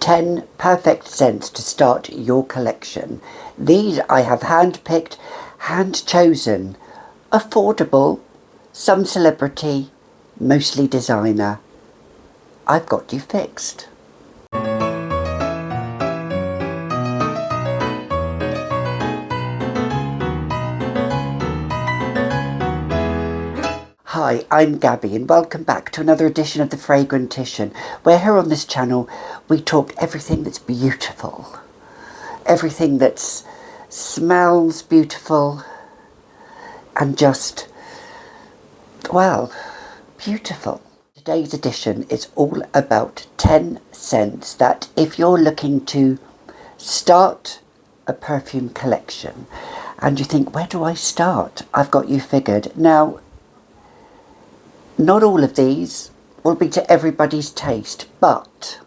10 perfect scents to start your collection. These I have hand-picked, hand-chosen, affordable, some celebrity, mostly designer. I've got you fixed. Hi, I'm Gabby and welcome back to another edition of The Fragrantician, where here on this channel we talk everything that's beautiful. Everything that smells beautiful and just, well, beautiful. Today's edition is all about 10 scents that if you're looking to start a perfume collection and you think, where do I start? I've got you figured. Now, not all of these will be to everybody's taste, but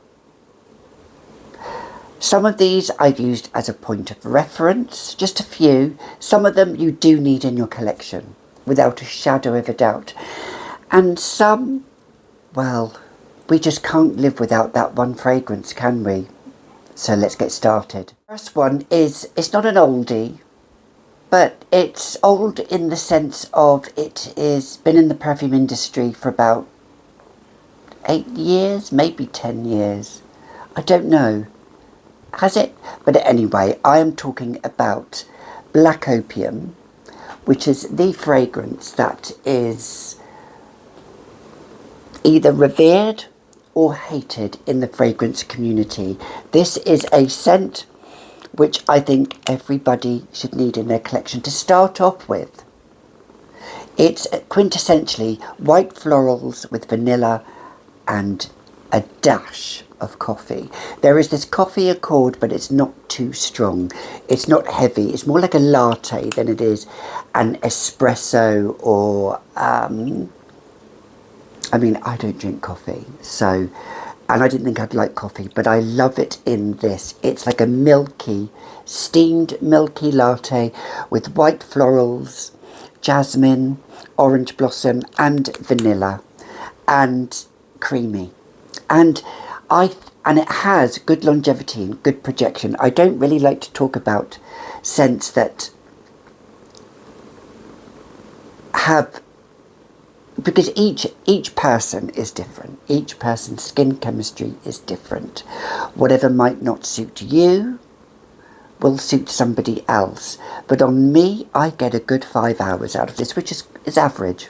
some of these I've used as a point of reference, just a few. Some of them you do need in your collection, without a shadow of a doubt. And some, well, we just can't live without that one fragrance, can we? So let's get started. First one is, it's not an oldie, but it's old in the sense of it is been in the perfume industry for about 8 years, maybe 10 years. I don't know. Has it? But anyway, I am talking about Black Opium, which is the fragrance that is either revered or hated in the fragrance community. This is a scent which I think everybody should need in their collection to start off with. It's quintessentially white florals with vanilla and a dash of coffee. There is this coffee accord, but it's not too strong. It's not heavy. It's more like a latte than it is an espresso or, I mean, I don't drink coffee, so, and I didn't think I'd like coffee, but I love it in this. It's like a milky, steamed milky latte with white florals, jasmine, orange blossom and vanilla, and creamy. And it has good longevity and good projection. I don't really like to talk about scents that have, because each person is different. Each person's skin chemistry is different. Whatever might not suit you will suit somebody else. But on me, I get a good 5 hours out of this, which is average.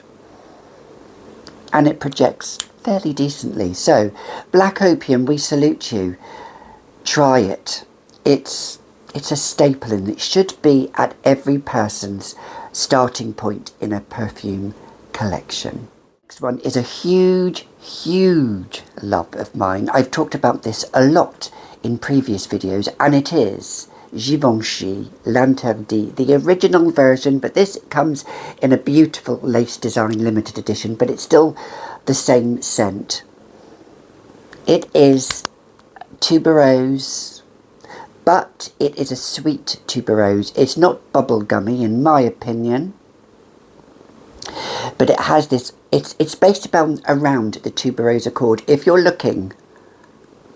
And it projects fairly decently. So, Black Opium, we salute you. Try it. It's a staple and it should be at every person's starting point in a perfume collection. Next one is a huge love of mine. I've talked about this a lot in previous videos, and it is Givenchy Lantern, the original version, but this comes in a beautiful lace design limited edition, but it's still the same scent. It is tuberose, but it is a sweet tuberose. It's not bubblegummy in my opinion, but it has this, it's based around the tuberose accord. If you're looking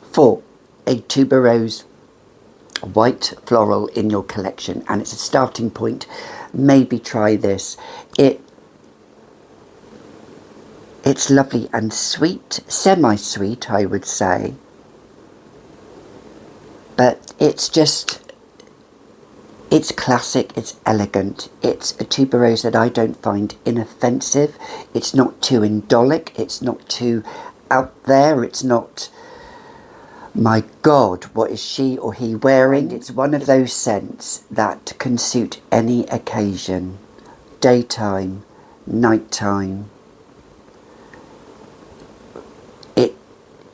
for a tuberose white floral in your collection and it's a starting point, maybe try this. It's lovely and sweet, semi-sweet I would say, but it's classic, it's elegant, it's a tuberose that I don't find inoffensive, it's not too indolic, it's not too out there, it's not, my God, what is she or he wearing? It's one of those scents that can suit any occasion, daytime, nighttime.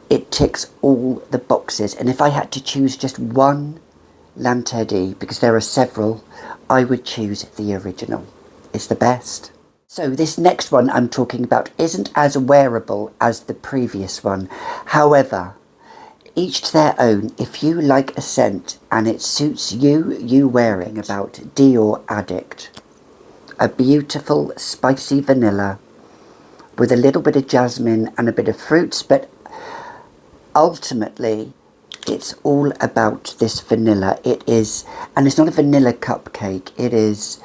It ticks all the boxes, and if I had to choose just one Lantern, because there are several, I would choose the original. It's the best. So this next one I'm talking about isn't as wearable as the previous one. However, each to their own. If you like a scent and it suits you wearing, about Dior Addict. A beautiful spicy vanilla with a little bit of jasmine and a bit of fruits, but ultimately it's all about this vanilla. It is, and it's not a vanilla cupcake, it is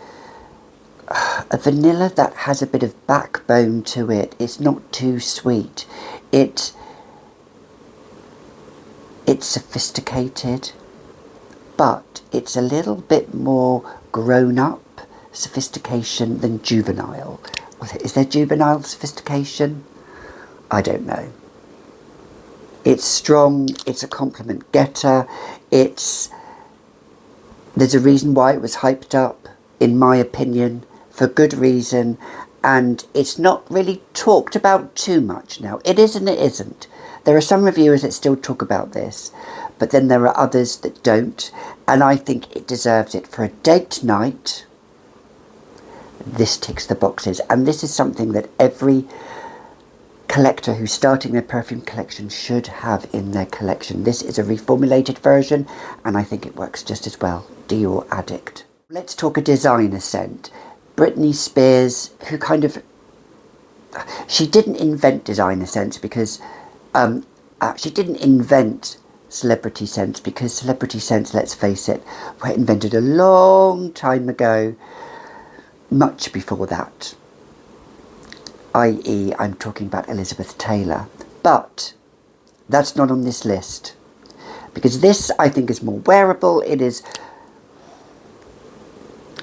a vanilla that has a bit of backbone to it. It's not too sweet. It's sophisticated, but it's a little bit more grown up sophistication than juvenile. Is there juvenile sophistication? I don't know. It's strong, it's a compliment getter, there's a reason why it was hyped up, in my opinion, for good reason, and it's not really talked about too much now. It is and it isn't. There are some reviewers that still talk about this, but then there are others that don't, and I think it deserves it. For a date night, this ticks the boxes, and this is something that every collector who's starting their perfume collection should have in their collection. This is a reformulated version, and I think it works just as well. Dior Addict. Let's talk a designer scent. Britney Spears, who she didn't invent designer scents because she didn't invent celebrity scents, because celebrity scents, let's face it, were invented a long time ago, much before that, i.e. I'm talking about Elizabeth Taylor. But that's not on this list, because this I think is more wearable. It is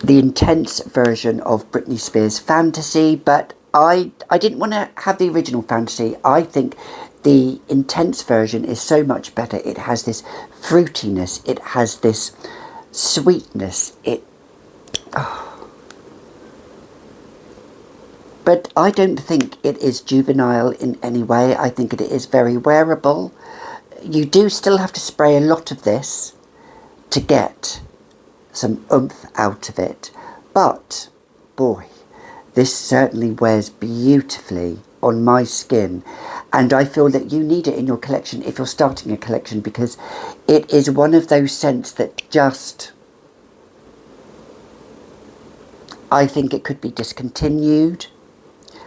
the intense version of Britney Spears' Fantasy, but I didn't want to have the original Fantasy. I think the intense version is so much better. It has this fruitiness, it has this sweetness, but I don't think it is juvenile in any way. I think it is very wearable. You do still have to spray a lot of this to get some oomph out of it, but boy, this certainly wears beautifully on my skin, and I feel that you need it in your collection if you're starting a collection, because it is one of those scents that just, I think it could be discontinued,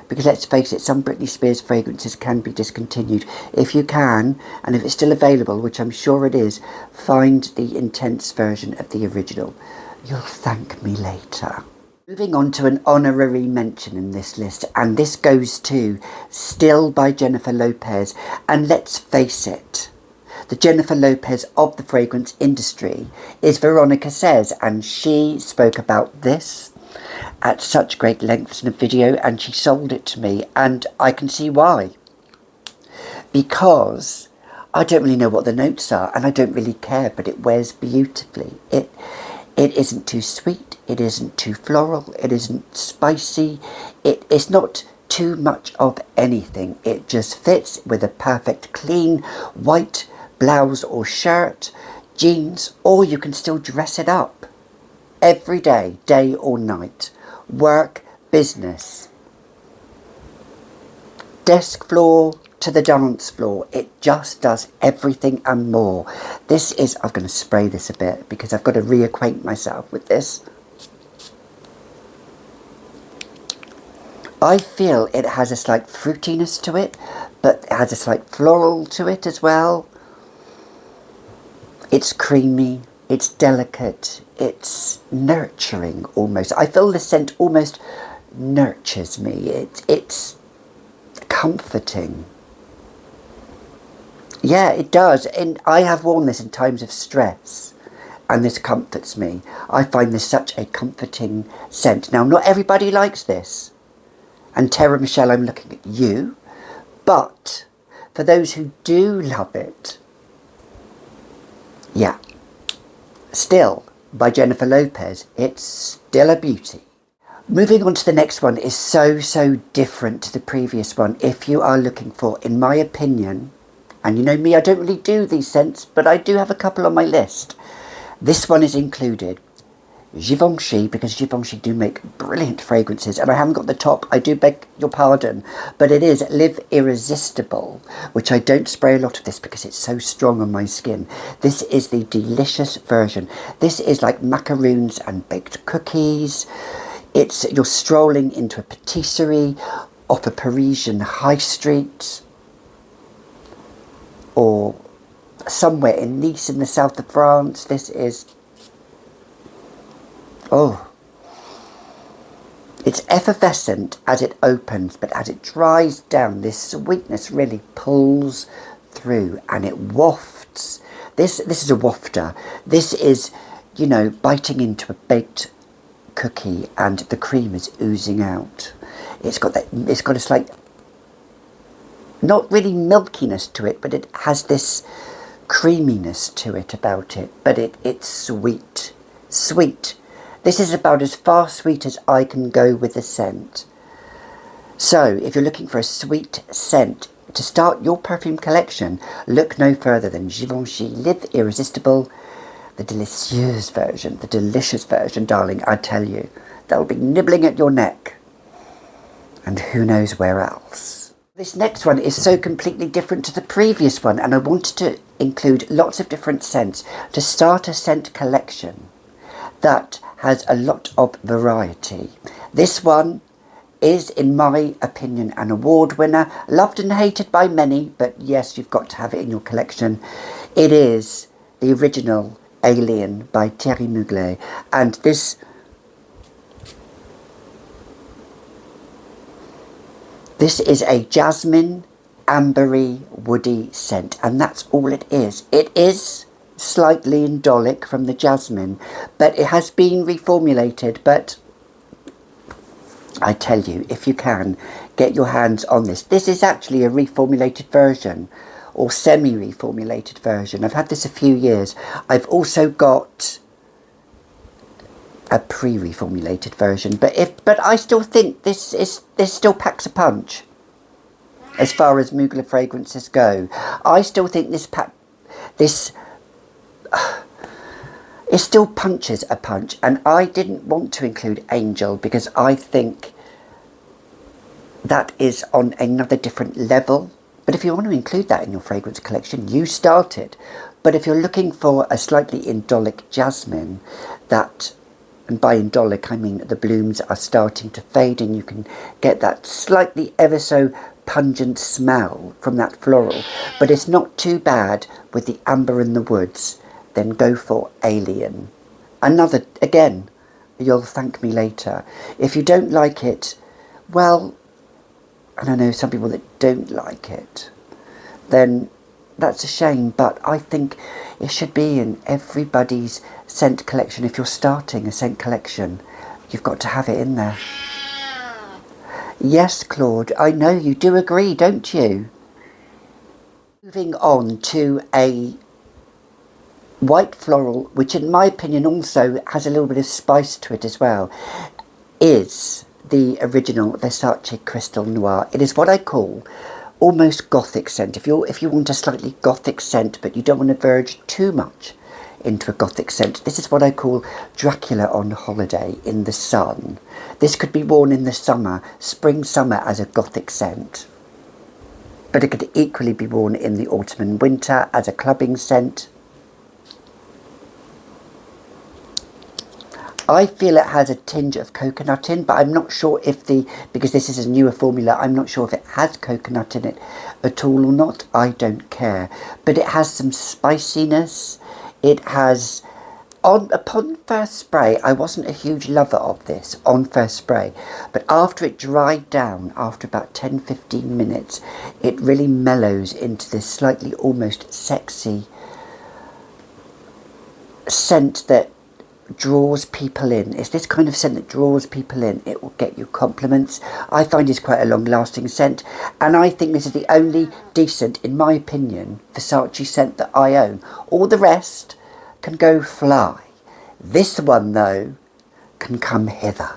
because let's face it, some Britney Spears fragrances can be discontinued. If you can, and if it's still available, which I'm sure it is, find the intense version of the original. You'll thank me later. Moving on to an honorary mention in this list, and this goes to Still by Jennifer Lopez. And let's face it, the Jennifer Lopez of the fragrance industry is Veronica Says, and she spoke about this at such great lengths in a video, and she sold it to me, and I can see why. Because I don't really know what the notes are, and I don't really care, but it wears beautifully. It isn't too sweet, it isn't too floral, it isn't spicy, it's not too much of anything. It just fits with a perfect clean white blouse or shirt, jeans, or you can still dress it up every day, day or night, work, business, desk floor to the dance floor. It just does everything and more. This is, I'm going to spray this a bit because I've got to reacquaint myself with this. I feel it has a slight fruitiness to it, but it has a slight floral to it as well. It's creamy, it's delicate, it's nurturing almost. I feel the scent almost nurtures me. It's comforting. Yeah, it does. And I have worn this in times of stress, and this comforts me. I find this such a comforting scent. Now, not everybody likes this. And Tara Michelle, I'm looking at you. But for those who do love it, yeah, Still by Jennifer Lopez, it's still a beauty. Moving on to the next one is so different to the previous one. If you are looking for, in my opinion, and you know me, I don't really do these scents, but I do have a couple on my list. This one is included. Givenchy, because Givenchy do make brilliant fragrances, and I haven't got the top, I do beg your pardon, but it is Live Irresistible, which I don't spray a lot of this because it's so strong on my skin. This is the delicious version. This is like macaroons and baked cookies. You're strolling into a patisserie off a Parisian high street, or somewhere in Nice in the south of France. This is, oh, it's effervescent as it opens, but as it dries down, this sweetness really pulls through and it wafts. This is a wafter. This is, you know, biting into a baked cookie and the cream is oozing out. It's got a slight, not really milkiness to it, but it has this creaminess to it about it. But it's sweet. Sweet. This is about as far sweet as I can go with the scent. So, if you're looking for a sweet scent to start your perfume collection, look no further than Givenchy L'Irrésistible, the delicious version, darling, I tell you. They'll be nibbling at your neck. And who knows where else. This next one is so completely different to the previous one, and I wanted to include lots of different scents to start a scent collection that has a lot of variety. This one is, in my opinion, an award winner, loved and hated by many, but yes, you've got to have it in your collection. It is the original Alien by Thierry Mugler, and this is a jasmine, ambery, woody scent, and that's all it is. It is slightly indolic from the jasmine, but it has been reformulated. But I tell you, if you can, get your hands on this. This is actually a reformulated version, or semi-reformulated version. I've had this a few years. I've also got a pre-reformulated version, but I still think this still packs a punch as far as Mugler fragrances go. I still think it still punches a punch, and I didn't want to include Angel because I think that is on another different level. But if you want to include that in your fragrance collection, you start it. But if you're looking for a slightly indolic jasmine, and by indolic I mean the blooms are starting to fade and you can get that slightly ever so pungent smell from that floral, but it's not too bad with the amber in the woods, then go for Alien. Another, again, you'll thank me later. If you don't like it, well, and I know some people that don't like it, then that's a shame, but I think it should be in everybody's scent collection. If you're starting a scent collection, you've got to have it in there. Yes, Claude, I know you do agree, don't you? Moving on to a white floral, which in my opinion also has a little bit of spice to it as well, is the original Versace Crystal Noir. It is what I call almost gothic scent. If you want a slightly gothic scent, but you don't want to verge too much into a gothic scent, this is what I call Dracula on holiday in the sun. This could be worn in the summer, spring, summer, as a gothic scent. But it could equally be worn in the autumn and winter as a clubbing scent. I feel it has a tinge of coconut in, but I'm not sure if because this is a newer formula, I'm not sure if it has coconut in it at all or not. I don't care. But it has some spiciness. It has, upon first spray, I wasn't a huge lover of this on first spray, but after it dried down, after about 10-15 minutes, it really mellows into this slightly almost sexy scent that draws people in. It's this kind of scent that draws people in. It will get you compliments. I find it's quite a long-lasting scent, and I think this is the only decent, in my opinion, Versace scent that I own. All the rest can go fly. This one, though, can come hither.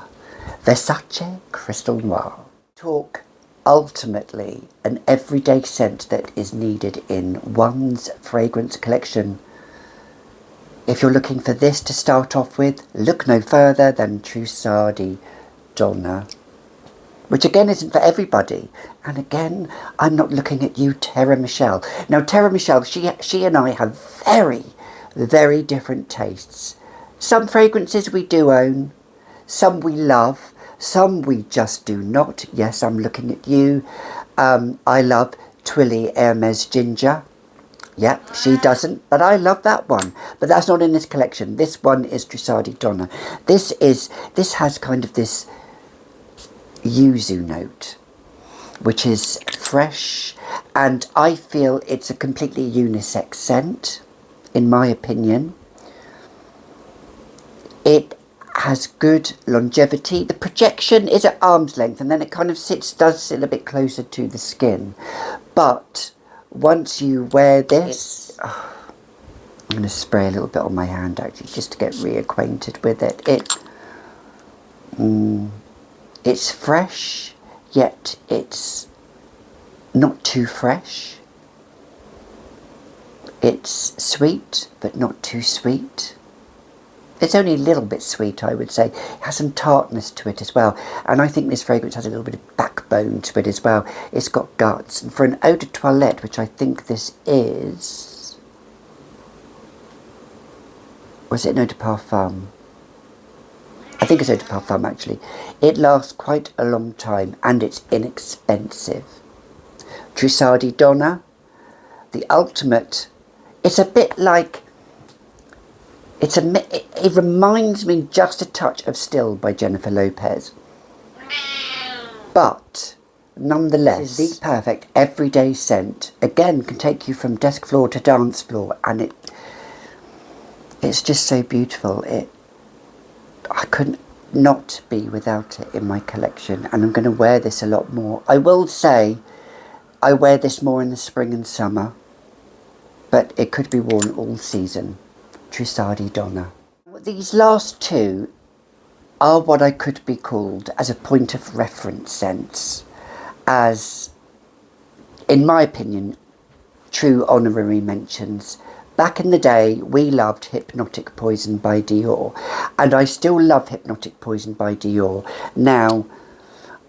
Versace Crystal Noir. Talk ultimately an everyday scent that is needed in one's fragrance collection. If you're looking for this to start off with, look no further than Trussardi Donna, which again isn't for everybody. And again, I'm not looking at you, Terra Michelle. Now, Terra Michelle, she and I have very, very different tastes. Some fragrances we do own, some we love, some we just do not. Yes, I'm looking at you. I love Twilly Hermes Ginger. Yep, she doesn't, but I love that one. But that's not in this collection. This one is Donna. This has kind of this yuzu note, which is fresh, and I feel it's a completely unisex scent, in my opinion. It has good longevity. The projection is at arm's length, and then it kind of does sit a bit closer to the skin. But once you wear this, I'm going to spray a little bit on my hand actually, just to get reacquainted with it. It's fresh, yet it's not too fresh. It's sweet, but not too sweet. It's only a little bit sweet, I would say. It has some tartness to it as well. And I think this fragrance has a little bit of backbone to it as well. It's got guts. And for an eau de toilette, which I think this is... Or is it an eau de parfum? I think it's eau de parfum, actually. It lasts quite a long time, and it's inexpensive. Donna, the ultimate... It's a bit like... It reminds me just a touch of Still by Jennifer Lopez. But, nonetheless, the perfect everyday scent. Again, can take you from desk floor to dance floor, and it's just so beautiful. I couldn't not be without it in my collection, and I'm going to wear this a lot more. I will say, I wear this more in the spring and summer, but it could be worn all season. Donna. These last two are what I could be called as a point of reference scents, as, in my opinion, true honorary mentions. Back in the day, we loved Hypnotic Poison by Dior, and I still love Hypnotic Poison by Dior. Now,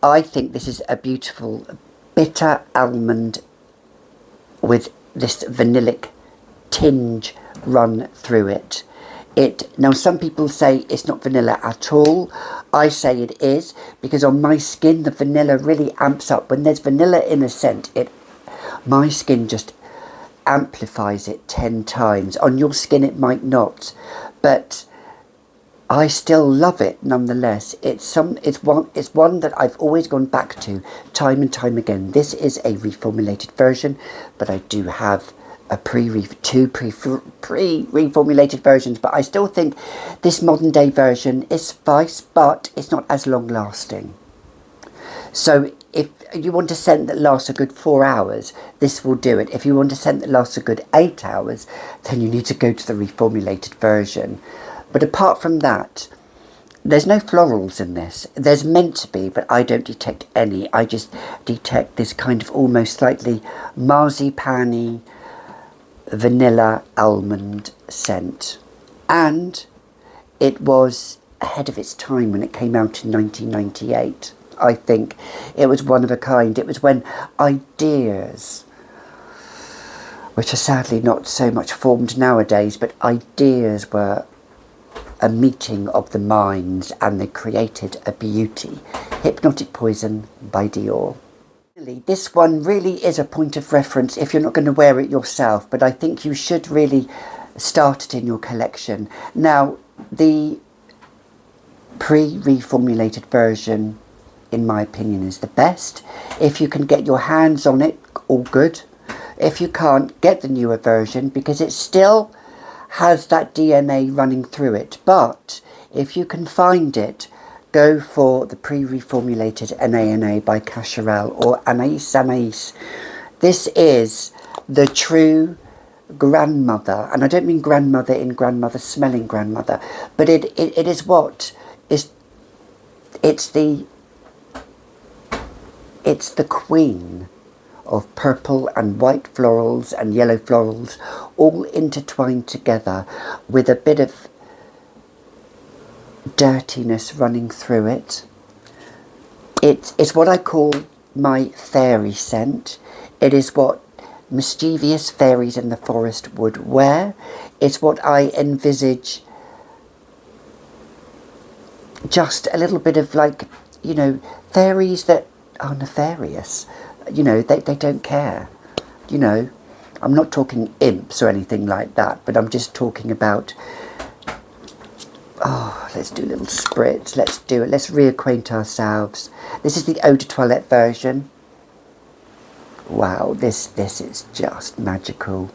I think this is a beautiful bitter almond with this vanillic tinge run through it. Now, some people say it's not vanilla at all. I say it is, because on my skin the vanilla really amps up. When there's vanilla in a scent, my skin just amplifies it 10 times. On your skin it might not, but I still love it nonetheless. It's one that I've always gone back to time and time again. This is a reformulated version, but I do have two pre-reformulated versions, but I still think this modern day version is spice, but it's not as long lasting. So if you want a scent that lasts a good 4 hours, this will do it. If you want a scent that lasts a good 8 hours, then you need to go to the reformulated version. But apart from that, there's no florals in this. There's meant to be, but I don't detect any. I just detect this kind of almost slightly marzipan-y vanilla almond scent, and it was ahead of its time when it came out in 1998. I think it was one of a kind. It was when ideas, which are sadly not so much formed nowadays, but ideas were a meeting of the minds, and they created a beauty. Hypnotic Poison by Dior. This one really is a point of reference if you're not going to wear it yourself, but I think you should really start it in your collection. Now, the pre-reformulated version, in my opinion, is the best. If you can get your hands on it, all good. If you can't, get the newer version, because it still has that DNA running through it. But if you can find it, go for the pre-reformulated Anais by Cacharel, or Anais. This is the true grandmother, and I don't mean grandmother in grandmother smelling grandmother, but it is what is, it's the queen of purple and white florals and yellow florals all intertwined together with a bit of dirtiness running through it. It's what I call my fairy scent. It is what mischievous fairies in the forest would wear. It's what I envisage, just a little bit of, like, you know, fairies that are nefarious. You know, they don't care. You know, I'm not talking imps or anything like that, but I'm just talking about, oh, let's do a little spritz, let's do it, let's reacquaint ourselves. This is the Eau de Toilette version. Wow, this is just magical.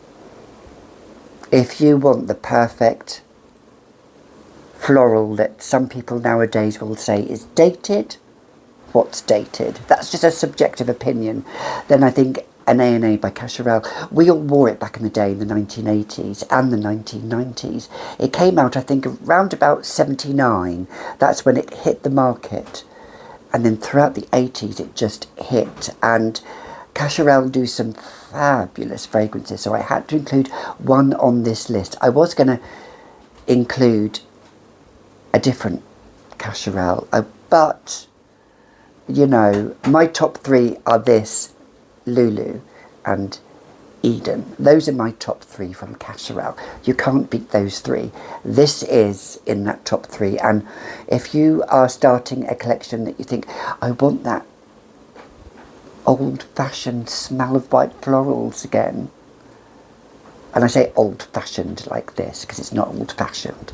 If you want the perfect floral that some people nowadays will say is dated, what's dated? That's just a subjective opinion. Then I think an A&A by Cacharel, we all wore it back in the day in the 1980s and the 1990s. It came out, I think, around about 79. That's when it hit the market. And then throughout the 80s it just hit, and Cacharel do some fabulous fragrances, so I had to include one on this list. I was going to include a different Cacharel, but you know, my top three are this, Lulu and Eden. Those are my top three from Cacharel. You can't beat those three. This is in that top three, and if you are starting a collection that you think, I want that old-fashioned smell of white florals again, and I say old-fashioned like this because it's not old-fashioned.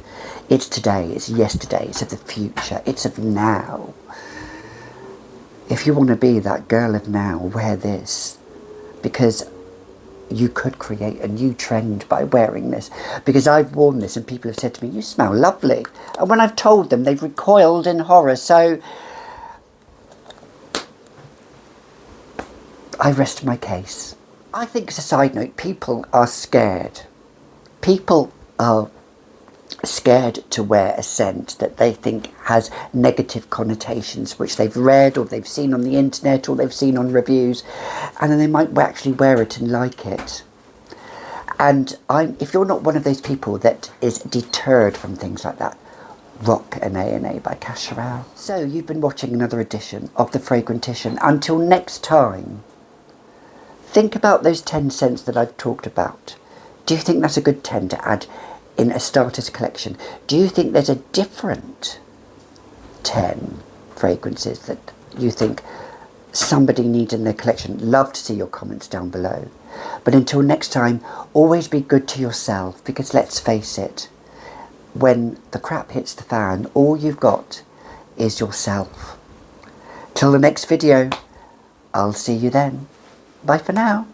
It's today, it's yesterday, it's of the future, it's of now. If you want to be that girl of now, wear this, because you could create a new trend by wearing this. Because I've worn this and people have said to me, you smell lovely. And when I've told them, they've recoiled in horror. So I rest my case. I think, as a side note, people are scared. People are scared to wear a scent that they think has negative connotations, which they've read or they've seen on the internet or they've seen on reviews, and then they might actually wear it and like it. And if you're not one of those people that is deterred from things like that, rock an A&A by Cacharel. So you've been watching another edition of The Fragrantician. Until next time, think about those 10 scents that I've talked about. Do you think that's a good 10 to add in a starters collection? Do you think there's a different 10 fragrances that you think somebody needs in their collection? Love to see your comments down below. But until next time, always be good to yourself, because let's face it, when the crap hits the fan, all you've got is yourself. Till the next video, I'll see you then. Bye for now.